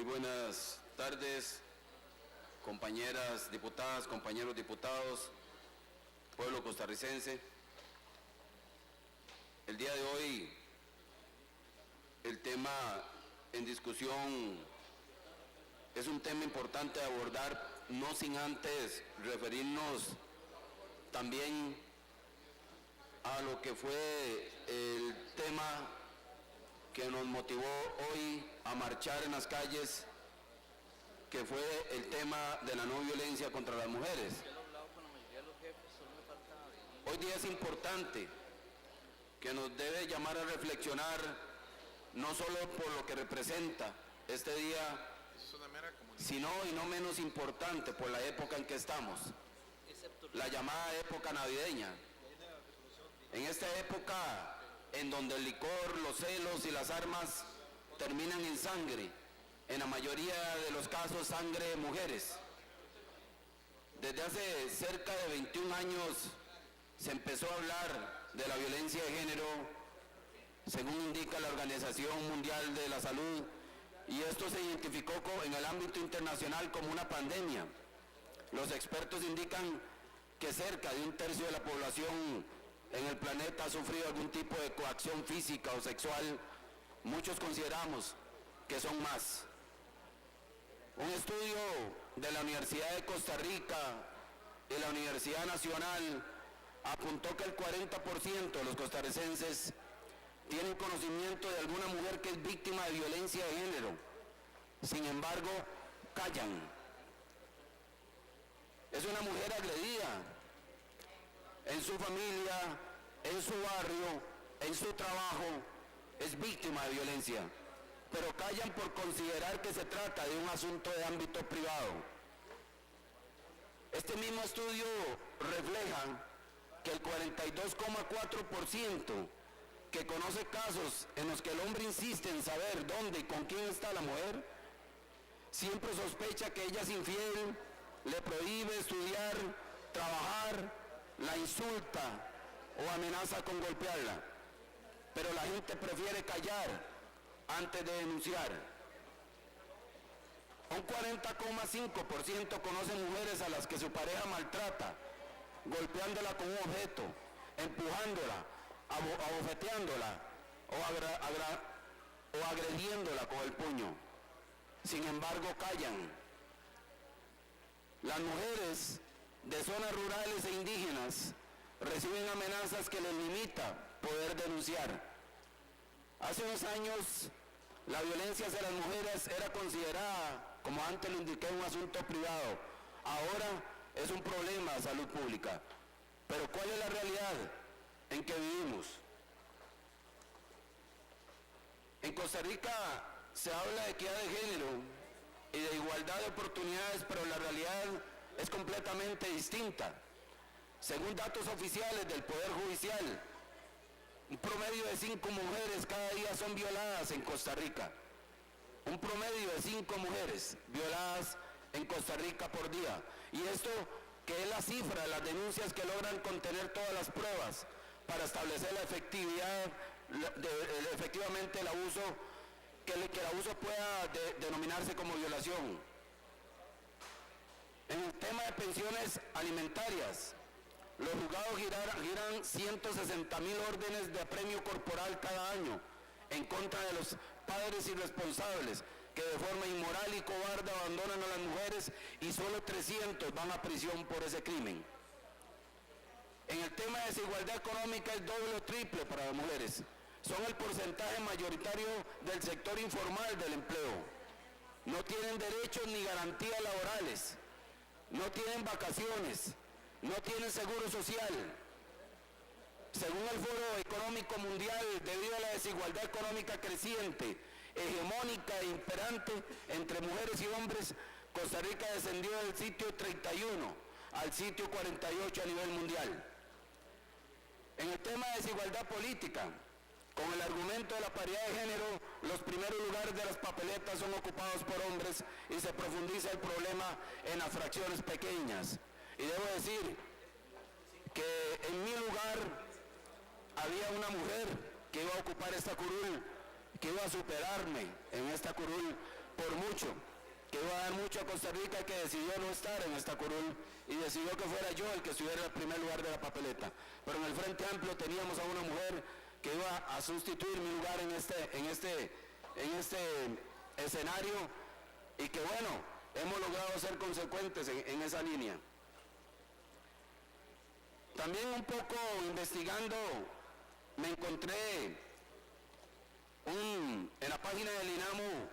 Muy buenas tardes, compañeras diputadas, compañeros diputados, pueblo costarricense. El día de hoy, el tema en discusión es un tema importante de abordar, no sin antes referirnos también a lo que fue el tema que nos motivó hoy a marchar en las calles, que fue el tema de la no violencia contra las mujeres. Hoy día es importante, que nos debe llamar a reflexionar, no solo por lo que representa este día, sino y no menos importante por la época en que estamos, la llamada época navideña. En esta época en donde el licor, los celos y las armas terminan en sangre, en la mayoría de los casos sangre de mujeres. Desde hace cerca de 21 años se empezó a hablar de la violencia de género, según indica la Organización Mundial de la Salud, y esto se identificó en el ámbito internacional como una pandemia. Los expertos indican que cerca de un tercio de la población en el planeta ha sufrido algún tipo de coacción física o sexual. Muchos consideramos que son más. Un estudio de la Universidad de Costa Rica y la Universidad Nacional apuntó que el 40% de los costarricenses tienen conocimiento de alguna mujer que es víctima de violencia de género. Sin embargo, callan. Es una mujer agredida en su familia, en su barrio, en su trabajo, es víctima de violencia, pero callan por considerar que se trata de un asunto de ámbito privado. Este mismo estudio refleja que el 42,4% que conoce casos en los que el hombre insiste en saber dónde y con quién está la mujer, siempre sospecha que ella es infiel, le prohíbe estudiar, trabajar, la insulta o amenaza con golpearla, pero la gente prefiere callar antes de denunciar. Un 40,5% conoce mujeres a las que su pareja maltrata, golpeándola con un objeto, empujándola, abofeteándola o agrediéndola con el puño. Sin embargo, callan. Las mujeres de zonas rurales e indígenas reciben amenazas que les limita poder denunciar. Hace unos años, la violencia hacia las mujeres era considerada, como antes lo indiqué, un asunto privado. Ahora es un problema de salud pública. Pero ¿cuál es la realidad en que vivimos? En Costa Rica se habla de equidad de género y de igualdad de oportunidades, pero la realidad es completamente distinta. Según datos oficiales del Poder Judicial, un promedio de 5 mujeres cada día son violadas en Costa Rica. Un promedio de 5 mujeres violadas en Costa Rica por día. Y esto, que es la cifra de las denuncias que logran contener todas las pruebas para establecer la efectividad, efectivamente el abuso, que el abuso pueda denominarse como violación. En el tema de pensiones alimentarias, los juzgados giran 160.000 órdenes de apremio corporal cada año en contra de los padres irresponsables que de forma inmoral y cobarde abandonan a las mujeres, y solo 300 van a prisión por ese crimen. En el tema de desigualdad económica es doble o triple para las mujeres. Son el porcentaje mayoritario del sector informal del empleo. No tienen derechos ni garantías laborales. No tienen vacaciones, no tienen seguro social. Según el Foro Económico Mundial, debido a la desigualdad económica creciente, hegemónica e imperante entre mujeres y hombres, Costa Rica descendió del sitio 31 al sitio 48 a nivel mundial. En el tema de desigualdad política, con el argumento de la paridad de género, los primeros lugares de las papeletas son ocupados por hombres y se profundiza el problema en las fracciones pequeñas. Y debo decir que en mi lugar había una mujer que iba a ocupar esta curul, que iba a superarme en esta curul, por mucho, que iba a dar mucho a Costa Rica, que decidió no estar en esta curul y decidió que fuera yo el que estuviera en el primer lugar de la papeleta. Pero en el Frente Amplio teníamos a una mujer que iba a sustituir mi lugar en este escenario, y que bueno, hemos logrado ser consecuentes en esa línea. También un poco investigando me encontré en la página del INAMU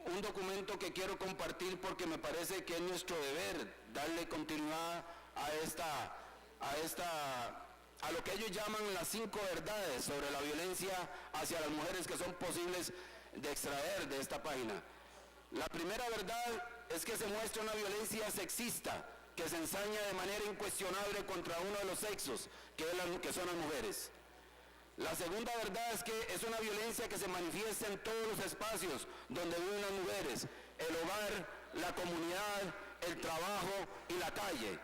un documento que quiero compartir porque me parece que es nuestro deber darle continuidad a lo que ellos llaman las 5 verdades sobre la violencia hacia las mujeres que son posibles de extraer de esta página. La primera verdad es que se muestra una violencia sexista que se ensaña de manera incuestionable contra uno de los sexos, que son las mujeres. La segunda verdad es que es una violencia que se manifiesta en todos los espacios donde viven las mujeres: el hogar, la comunidad, el trabajo y la calle.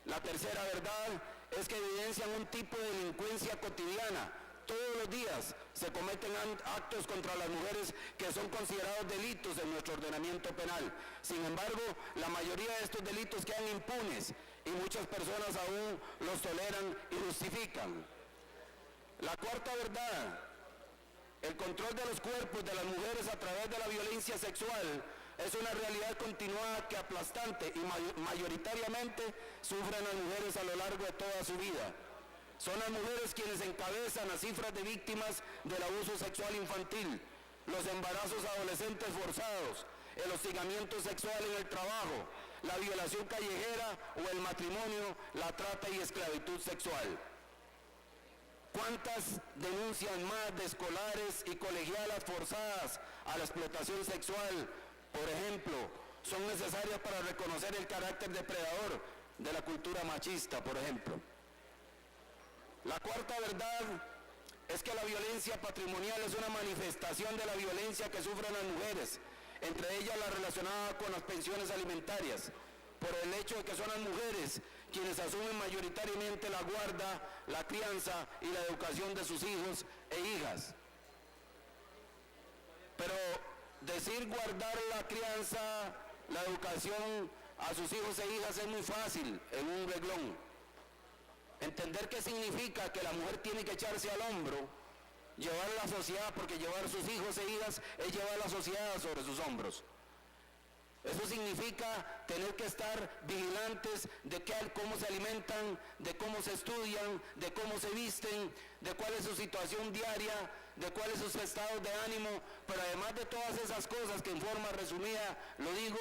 La tercera verdad es que evidencian un tipo de delincuencia cotidiana. Todos los días se cometen actos contra las mujeres que son considerados delitos en nuestro ordenamiento penal. Sin embargo, la mayoría de estos delitos quedan impunes y muchas personas aún los toleran y justifican. La cuarta verdad: el control de los cuerpos de las mujeres a través de la violencia sexual es una realidad continuada que aplastante y mayoritariamente sufren las mujeres a lo largo de toda su vida. Son las mujeres quienes encabezan las cifras de víctimas del abuso sexual infantil, los embarazos adolescentes forzados, el hostigamiento sexual en el trabajo, la violación callejera o el matrimonio, la trata y esclavitud sexual. ¿Cuántas denuncias más de escolares y colegialas forzadas a la explotación sexual, por ejemplo, son necesarias para reconocer el carácter depredador de la cultura machista, por ejemplo? La cuarta verdad es que la violencia patrimonial es una manifestación de la violencia que sufren las mujeres, entre ellas la relacionada con las pensiones alimentarias, por el hecho de que son las mujeres quienes asumen mayoritariamente la guarda, la crianza y la educación de sus hijos e hijas. Pero decir guardar la crianza, la educación a sus hijos e hijas es muy fácil en un reglón. Entender qué significa que la mujer tiene que echarse al hombro, llevar la sociedad, porque llevar sus hijos e hijas es llevar la sociedad sobre sus hombros. Eso significa tener que estar vigilantes de cómo se alimentan, de cómo se estudian, de cómo se visten, de cuál es su situación diaria, de cuáles son sus estados de ánimo, pero además de todas esas cosas que en forma resumida lo digo,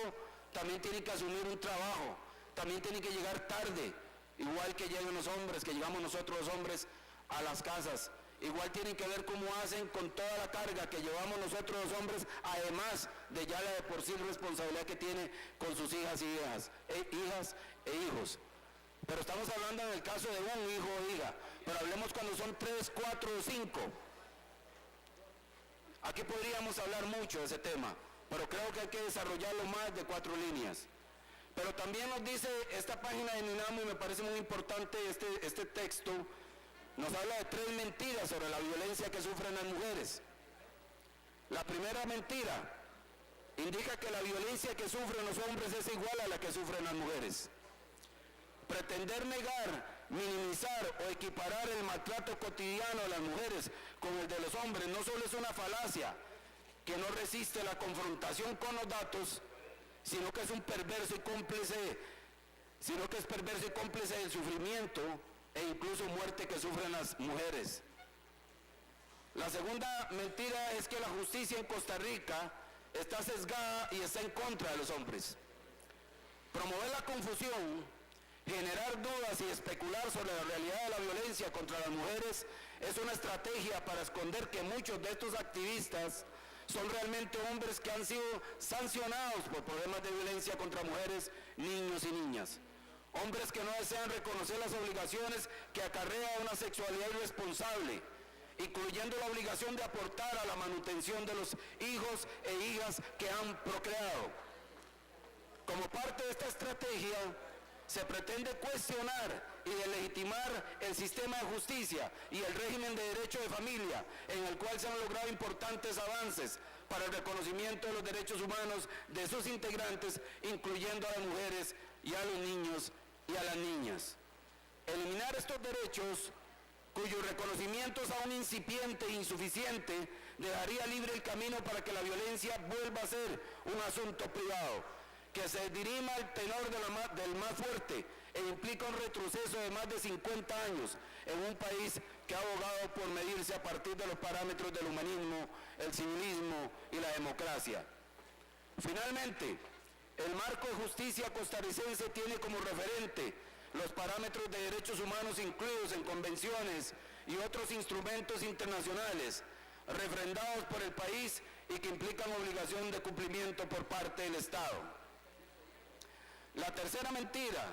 también tienen que asumir un trabajo, también tienen que llegar tarde, igual que llegan los hombres, que llegamos nosotros los hombres a las casas. Igual tienen que ver cómo hacen con toda la carga que llevamos nosotros los hombres, además de ya la de por sí responsabilidad que tiene con sus hijas e hijos. Pero estamos hablando en el caso de un hijo o hija, pero hablemos cuando son 3, 4 o 5. Aquí podríamos hablar mucho de ese tema, pero creo que hay que desarrollarlo más de 4 líneas. Pero también nos dice esta página de INAMU, y me parece muy importante este texto, nos habla de 3 mentiras sobre la violencia que sufren las mujeres. La primera mentira indica que la violencia que sufren los hombres es igual a la que sufren las mujeres. Pretender negar, minimizar o equiparar el maltrato cotidiano de las mujeres con el de los hombres no solo es una falacia que no resiste la confrontación con los datos, sino que es perverso y cómplice del sufrimiento e incluso muerte que sufren las mujeres. La segunda mentira es que la justicia en Costa Rica está sesgada y está en contra de los hombres. Promover la confusión, generar dudas y especular sobre la realidad de la violencia contra las mujeres es una estrategia para esconder que muchos de estos activistas son realmente hombres que han sido sancionados por problemas de violencia contra mujeres, niños y niñas. Hombres que no desean reconocer las obligaciones que acarrea una sexualidad irresponsable, incluyendo la obligación de aportar a la manutención de los hijos e hijas que han procreado. Como parte de esta estrategia, se pretende cuestionar y delegitimar el sistema de justicia y el régimen de derecho de familia, en el cual se han logrado importantes avances para el reconocimiento de los derechos humanos de sus integrantes, incluyendo a las mujeres y a los niños y a las niñas. Eliminar estos derechos, cuyo reconocimiento es aún incipiente e insuficiente, dejaría libre el camino para que la violencia vuelva a ser un asunto privado, que se dirima al tenor del más fuerte e implica un retroceso de más de 50 años en un país que ha abogado por medirse a partir de los parámetros del humanismo, el civilismo y la democracia. Finalmente, el marco de justicia costarricense tiene como referente los parámetros de derechos humanos incluidos en convenciones y otros instrumentos internacionales refrendados por el país y que implican obligación de cumplimiento por parte del Estado. La tercera mentira: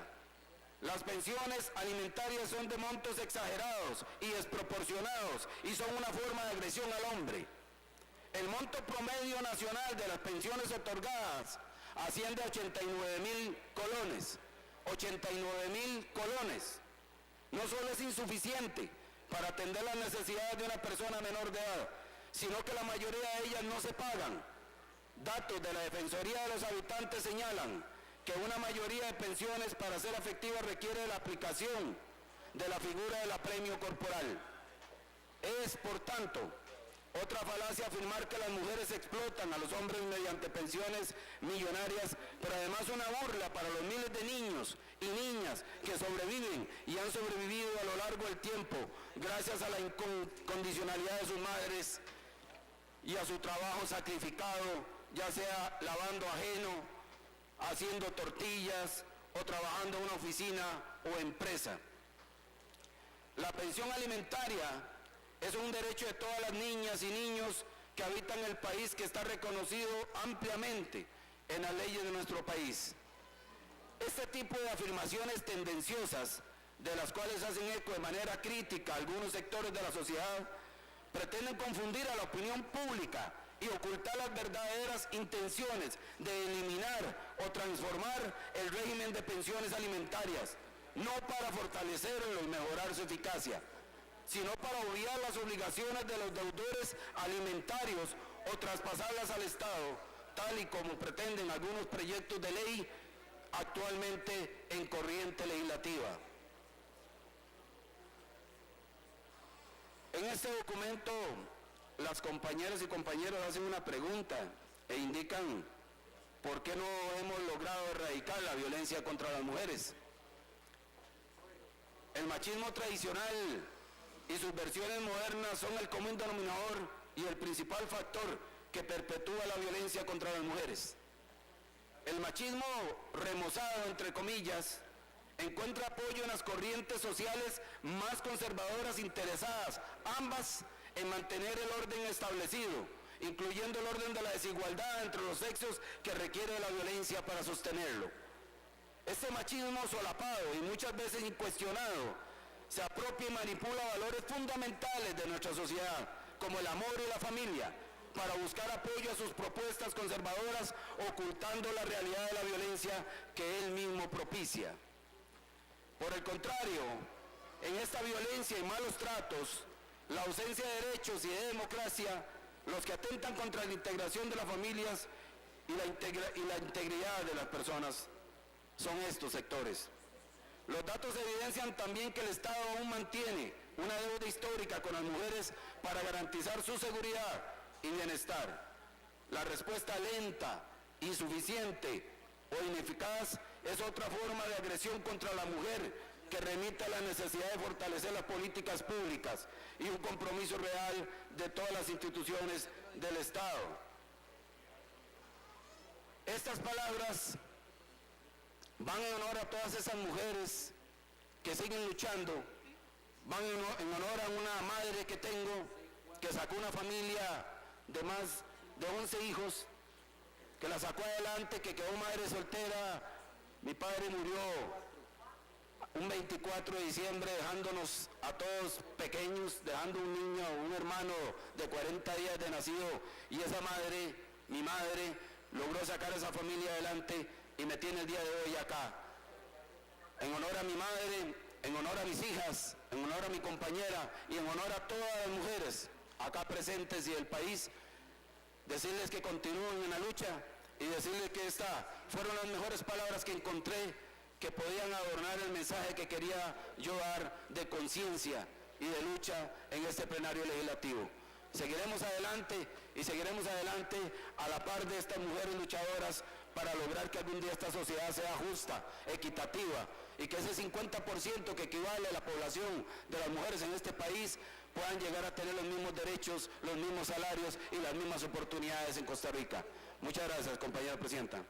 las pensiones alimentarias son de montos exagerados y desproporcionados y son una forma de agresión al hombre. El monto promedio nacional de las pensiones otorgadas asciende a 89.000 colones. 89.000 colones. No solo es insuficiente para atender las necesidades de una persona menor de edad, sino que la mayoría de ellas no se pagan. Datos de la Defensoría de los Habitantes señalan que una mayoría de pensiones para ser efectiva requiere la aplicación de la figura del apremio corporal. Es, por tanto, otra falacia afirmar que las mujeres explotan a los hombres mediante pensiones millonarias, pero además una burla para los miles de niños y niñas que sobreviven y han sobrevivido a lo largo del tiempo gracias a la incondicionalidad de sus madres y a su trabajo sacrificado, ya sea lavando ajeno, haciendo tortillas o trabajando en una oficina o empresa. La pensión alimentaria es un derecho de todas las niñas y niños que habitan el país, que está reconocido ampliamente en las leyes de nuestro país. Este tipo de afirmaciones tendenciosas, de las cuales hacen eco de manera crítica algunos sectores de la sociedad, pretenden confundir a la opinión pública y ocultar las verdaderas intenciones de eliminar o transformar el régimen de pensiones alimentarias, no para fortalecerlo y mejorar su eficacia, sino para obviar las obligaciones de los deudores alimentarios o traspasarlas al Estado, tal y como pretenden algunos proyectos de ley actualmente en corriente legislativa. En este documento, las compañeras y compañeros hacen una pregunta e indican por qué no hemos logrado erradicar la violencia contra las mujeres. El machismo tradicional y sus versiones modernas son el común denominador y el principal factor que perpetúa la violencia contra las mujeres. El machismo remozado, entre comillas, encuentra apoyo en las corrientes sociales más conservadoras interesadas, ambas en mantener el orden establecido, incluyendo el orden de la desigualdad entre los sexos que requiere la violencia para sostenerlo. Este machismo solapado y muchas veces incuestionado se apropia y manipula valores fundamentales de nuestra sociedad, como el amor y la familia, para buscar apoyo a sus propuestas conservadoras, ocultando la realidad de la violencia que él mismo propicia. Por el contrario, en esta violencia y malos tratos, la ausencia de derechos y de democracia, los que atentan contra la integración de las familias y la integridad de las personas, son estos sectores. Los datos evidencian también que el Estado aún mantiene una deuda histórica con las mujeres para garantizar su seguridad y bienestar. La respuesta lenta, insuficiente o ineficaz es otra forma de agresión contra la mujer que remite a la necesidad de fortalecer las políticas públicas y un compromiso real de todas las instituciones del Estado. Estas palabras van en honor a todas esas mujeres que siguen luchando, van en honor a una madre que tengo, que sacó una familia de más de 11 hijos, que la sacó adelante, que quedó madre soltera. Mi padre murió un 24 de diciembre dejándonos a todos pequeños, dejando un niño, un hermano de 40 días de nacido, y esa madre, mi madre, logró sacar a esa familia adelante y me tiene el día de hoy acá. En honor a mi madre, en honor a mis hijas, en honor a mi compañera y en honor a todas las mujeres acá presentes y del país, decirles que continúen en la lucha y decirles que estas fueron las mejores palabras que encontré que podían adornar el mensaje que quería yo dar de conciencia y de lucha en este plenario legislativo. Seguiremos adelante y seguiremos adelante a la par de estas mujeres luchadoras para lograr que algún día esta sociedad sea justa, equitativa y que ese 50% que equivale a la población de las mujeres en este país puedan llegar a tener los mismos derechos, los mismos salarios y las mismas oportunidades en Costa Rica. Muchas gracias, compañera presidenta.